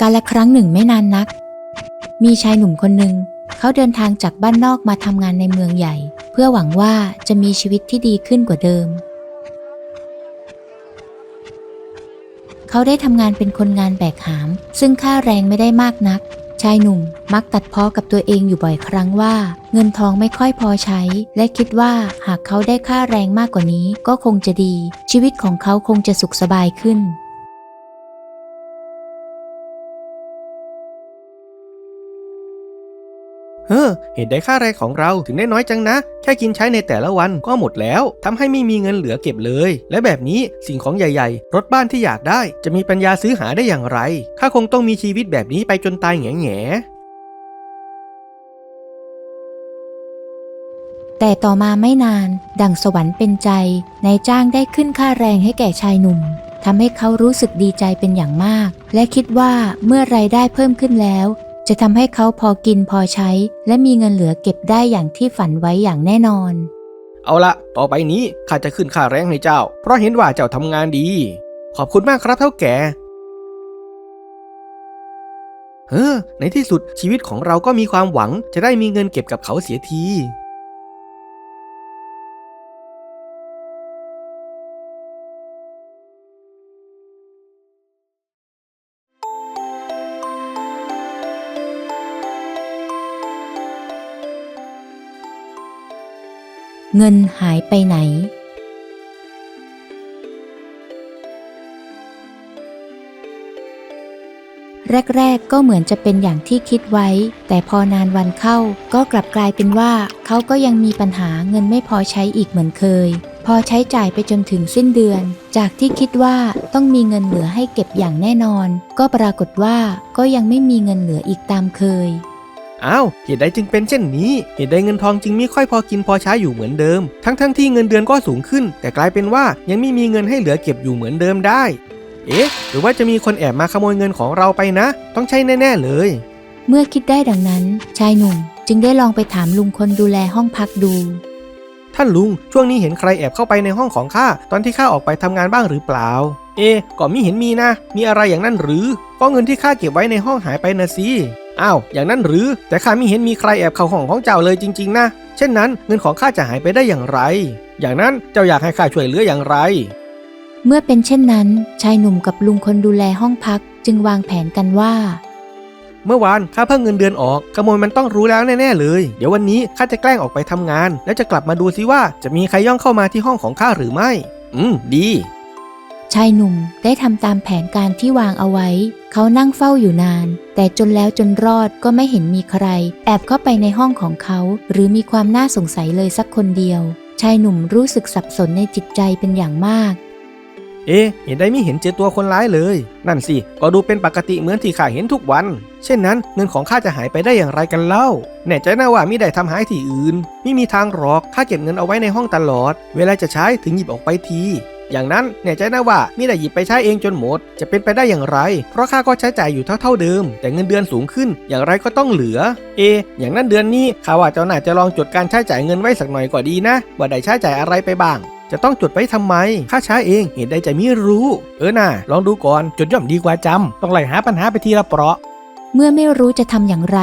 กาลครั้งหนึ่งไม่นานนักมีชายหนุ่มคนหนึ่งเขาเดินทางจากบ้านนอกมาทำงานในเมืองใหญ่เพื่อหวังว่าจะมีชีวิตที่ดีขึ้นกว่าเดิมเขาได้ทำงานเป็นคนงานแบกหามซึ่งค่าแรงไม่ได้มากนักชายหนุ่มมักตัดพ้อกับตัวเองอยู่บ่อยครั้งว่าเงินทองไม่ค่อยพอใช้และคิดว่าหากเขาได้ค่าแรงมากกว่านี้ก็คงจะดีชีวิตของเขาคงจะสุขสบายขึ้นเหตุใดค่าแรงของเราถึงได้น้อยจังนะแค่กินใช้ในแต่ละวันก็หมดแล้วทำให้ไม่มีเงินเหลือเก็บเลยและแบบนี้สิ่งของใหญ่ๆรถบ้านที่อยากได้จะมีปัญญาซื้อหาได้อย่างไรข้าคงต้องมีชีวิตแบบนี้ไปจนตายแง่แต่ต่อมาไม่นานดั่งสวรรค์เป็นใจนายจ้างได้ขึ้นค่าแรงให้แก่ชายหนุ่มทำให้เขารู้สึกดีใจเป็นอย่างมากและคิดว่าเมื่อรายได้เพิ่มขึ้นแล้วจะทำให้เขาพอกินพอใช้และมีเงินเหลือเก็บได้อย่างที่ฝันไว้อย่างแน่นอนเอาละต่อไปนี้ข้าจะขึ้นค่าแรงให้เจ้าเพราะเห็นว่าเจ้าทำงานดีขอบคุณมากครับเฒ่าแก่ในที่สุดชีวิตของเราก็มีความหวังจะได้มีเงินเก็บกับเขาเสียทีเงินหายไปไหนแรกๆก็เหมือนจะเป็นอย่างที่คิดไว้แต่พอนานวันเข้าก็กลับกลายเป็นว่าเขาก็ยังมีปัญหาเงินไม่พอใช้อีกเหมือนเคยพอใช้จ่ายไปจนถึงสิ้นเดือนจากที่คิดว่าต้องมีเงินเหลือให้เก็บอย่างแน่นอนก็ปรากฏว่าก็ยังไม่มีเงินเหลืออีกตามเคยอ้าวเหตุใดจึงเป็นเช่นนี้เหตุใดเงินทองจึงไม่ค่อยพอกินพอใช้อยู่เหมือนเดิมทั้งที่เงินเดือนก็สูงขึ้นแต่กลายเป็นว่ายังไม่มีเงินให้เหลือเก็บอยู่เหมือนเดิมได้หรือว่าจะมีคนแอบมาขโมยเงินของเราไปนะต้องใช่แน่ๆเลยเมื่อคิดได้ดังนั้นชายหนุ่มจึงได้ลองไปถามลุงคนดูแลห้องพักดูท่านลุงช่วงนี้เห็นใครแอบเข้าไปในห้องของข้าตอนที่ข้าออกไปทำงานบ้างหรือเปล่าก็มิเห็นมีนะมีอะไรอย่างนั้นหรือก็เงินที่ข้าเก็บไว้ในห้องหายไปนะสิอ้าวอย่างนั้นหรือแต่ข้ามิเห็นมีใครแอบเข้าห้องของเจ้าเลยจริงๆนะเช่นนั้นเงินของข้าจะหายไปได้อย่างไรอย่างนั้นเจ้าอยากให้ข้าช่วยเหลืออย่างไรเมื่อเป็นเช่นนั้นชายหนุ่มกับลุงคนดูแลห้องพักจึงวางแผนกันว่าเมื่อวานข้าเพิ่งเงินเดือนออกขโมยมันต้องรู้แล้วแน่ๆเลยเดี๋ยววันนี้ข้าจะแกล้งออกไปทำงานแล้วจะกลับมาดูซิว่าจะมีใครย่องเข้ามาที่ห้องของข้าหรือไม่ดีชายหนุ่มได้ทำตามแผนการที่วางเอาไว้เขานั่งเฝ้าอยู่นานแต่จนแล้วจนรอดก็ไม่เห็นมีใครแอบเข้าไปในห้องของเขาหรือมีความน่าสงสัยเลยสักคนเดียวชายหนุ่มรู้สึกสับสนในจิตใจเป็นอย่างมากเห็นได้ไม่เห็นเจอตัวคนร้ายเลยนั่นสิก็ดูเป็นปกติเหมือนที่ข้าเห็นทุกวันเช่นนั้นเงินของข้าจะหายไปได้อย่างไรกันเล่าแน่ใจนะว่ามิได้ทำหายที่อื่นไม่มีทางหรอกข้าเก็บเงินเอาไว้ในห้องตลอดเวลาจะใช้ถึงหยิบออกไปทีอย่างนั้นแน่ใจนะว่ามิได้หยิบไปใช้เองจนหมดจะเป็นไปได้อย่างไรเพราะข้าก็ใช้จ่ายอยู่เท่าเดิมแต่เงินเดือนสูงขึ้นอย่างไรก็ต้องเหลืออย่างนั้นเดือนนี้ข้าว่าเจ้าน่าจะลองจดการใช้จ่ายเงินไว้สักหน่อยก็ดีนะว่าได้ใช้จ่ายอะไรไปบ้างจะต้องจดไว้ทำไมข้าใช้เองเหตุใดจะไม่รู้น่ะลองดูก่อนจดย่อมดีกว่าจำต้องไล่หาปัญหาไปทีละเปราะเมื่อไม่รู้จะทำอย่างไร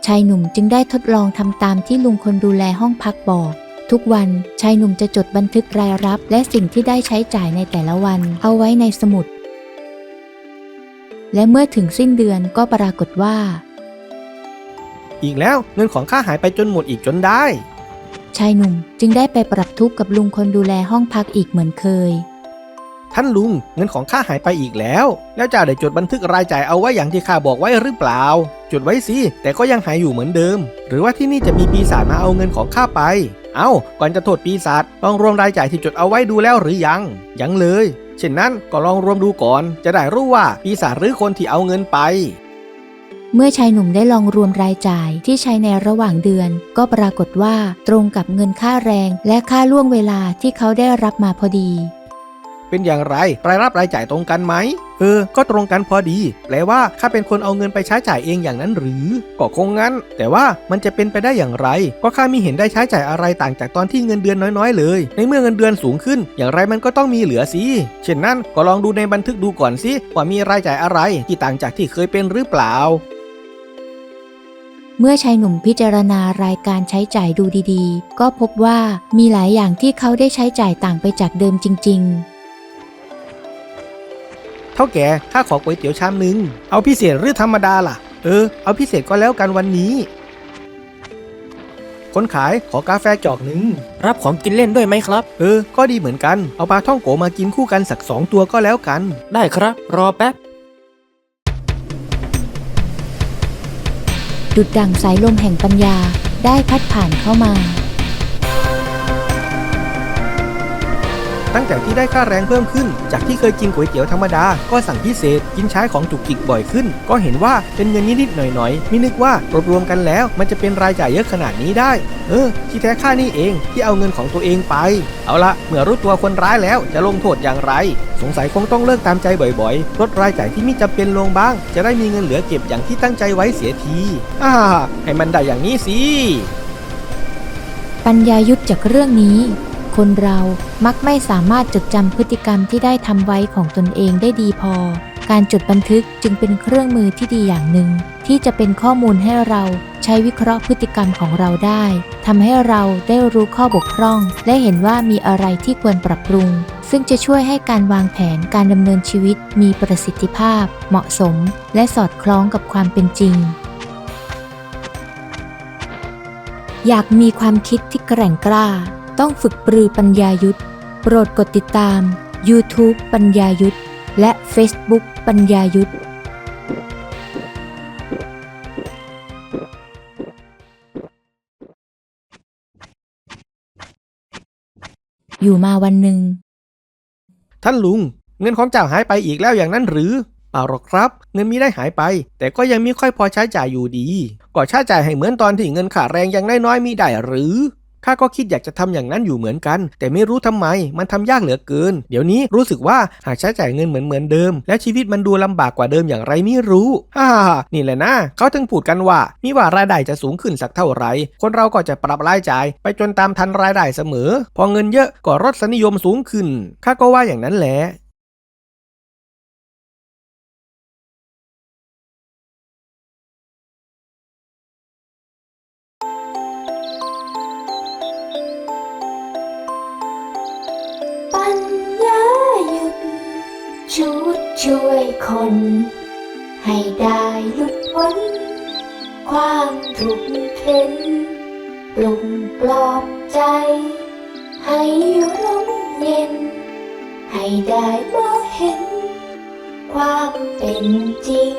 ชายหนุ่มจึงได้ทดลองทำตามที่ลุงคนดูแลห้องพักบอกทุกวันชายหนุ่มจะจดบันทึกรายรับและสิ่งที่ได้ใช้จ่ายในแต่ละวันเอาไว้ในสมุดและเมื่อถึงสิ้นเดือนก็ปรากฏว่าอีกแล้วเงินของข้าหายไปจนหมดอีกจนได้ชายหนุ่มจึงได้ไปปรับทุกข์กับลุงคนดูแลห้องพักอีกเหมือนเคยท่านลุงเงินของข้าหายไปอีกแล้วเจ้าได้จดบันทึกรายจ่ายเอาไว้อย่างที่ข้าบอกไว้หรือเปล่าจดไว้สิแต่ก็ยังหายอยู่เหมือนเดิมหรือว่าที่นี่จะมีปีศาจมาเอาเงินของข้าไปก่อนจะโทษปีศาจลองรวมรายจ่ายที่จดเอาไว้ดูแล้วหรือยังเลยเช่นนั้นก็ลองรวมดูก่อนจะได้รู้ว่าปีศาจหรือคนที่เอาเงินไปเมื่อชายหนุ่มได้ลองรวมรายจ่ายที่ใช้ในระหว่างเดือนก็ปรากฏว่าตรงกับเงินค่าแรงและค่าล่วงเวลาที่เขาได้รับมาพอดี เป็นอย่างไรรายรับรายจ่ายตรงกันไหมก็ตรงกันพอดีแปลว่าข้าเป็นคนเอาเงินไปใช้จ่ายเองอย่างนั้นหรือก็คงงั้นแต่ว่ามันจะเป็นไปได้อย่างไรก็ข้ามิเห็นได้ใช้จ่ายอะไรต่างจากตอนที่เงินเดือนน้อยๆเลยในเมื่อเงินเดือนสูงขึ้นอย่างไรมันก็ต้องมีเหลือสิเช่นนั้นก็ลองดูในบันทึกดูก่อนสิว่ามีรายจ่ายอะไรที่ต่างจากที่เคยเป็นหรือเปล่าเมื่อชายหนุ่มพิจารณารายการใช้จ่ายดูดีๆก็พบว่ามีหลายอย่างที่เขาได้ใช้จ่ายต่างไปจากเดิมจริงๆเท่าแก่ข้าขอก๋วยเตี๋ยวชามนึงเอาพิเศษหรือธรรมดาล่ะเอาพิเศษก็แล้วกันวันนี้คนขายขอกาแฟจอกนึงรับของกินเล่นด้วยไหมครับก็ดีเหมือนกันเอาปลาท่องโกมากินคู่กันสัก2 ตัวก็แล้วกันได้ครับรอแป๊บดุจดั่งสายลมแห่งปัญญาได้พัดผ่านเข้ามาตั้งแต่ที่ได้ค่าแรงเพิ่มขึ้นจากที่เคยกินก๋วยเตี๋ยวธรรมดาก็สั่งพิเศษกินใช้ของจุกจิกบ่อยขึ้นก็เห็นว่าเป็นเงินนิดๆหน่อยๆไม่นึกว่ารวมๆกันแล้วมันจะเป็นรายจ่ายเยอะขนาดนี้ได้ที่แท้ข้านี่เองที่เอาเงินของตัวเองไปเอาละเมื่อรู้ตัวคนร้ายแล้วจะลงโทษอย่างไรสงสัยคงต้องเลิกตามใจบ่อยๆลดรายจ่ายที่ไม่จำเป็นลงบ้างจะได้มีเงินเหลือเก็บอย่างที่ตั้งใจไว้เสียทีให้มันได้อย่างนี้สิปัญญายุทธจากเรื่องนี้คนเรามักไม่สามารถจดจำพฤติกรรมที่ได้ทำไว้ของตนเองได้ดีพอการจดบันทึกจึงเป็นเครื่องมือที่ดีอย่างหนึ่งที่จะเป็นข้อมูลให้เราใช้วิเคราะห์พฤติกรรมของเราได้ทำให้เราได้รู้ข้อบกพร่องและเห็นว่ามีอะไรที่ควรปรับปรุงซึ่งจะช่วยให้การวางแผนการดำเนินชีวิตมีประสิทธิภาพเหมาะสมและสอดคล้องกับความเป็นจริงอยากมีความคิดที่แกร่งกล้าต้องฝึกปรือปัญญายุทธโปรดกดติดตาม YouTube ปัญญายุทธและ Facebook ปัญญายุทธอยู่มาวันหนึ่งท่านลุงเงินของเจ้าหายไปอีกแล้วอย่างนั้นหรือเปล่าหรอกครับเงินมิได้หายไปแต่ก็ยังมีค่อยพอใช้จ่ายอยู่ดีก็ใช้จ่ายให้เหมือนตอนที่เงินค่าแรงยังน้อยๆมิได้หรือข้าก็คิดอยากจะทำอย่างนั้นอยู่เหมือนกันแต่ไม่รู้ทำไมมันทำยากเหลือเกินเดี๋ยวนี้รู้สึกว่าหากใช้จ่ายเงินเหมือนเดิมแล้วชีวิตมันดูลำบากกว่าเดิมอย่างไรไม่รู้นี่แหละนะเขาถึงพูดกันว่ามิว่ารายได้จะสูงขึ้นสักเท่าไหร่คนเราก็จะปรับรายจ่ายไปจนตามทันรายได้เสมอพอเงินเยอะก็รสนิยมสูงขึ้นข้าก็ว่าอย่างนั้นแหละปัญญายุทธชุดช่วยคนให้ได้หลุดพ้นความทุกข์เข็นปลุกปลอบใจให้ร่มเย็นให้ได้มองเห็นความเป็นจริง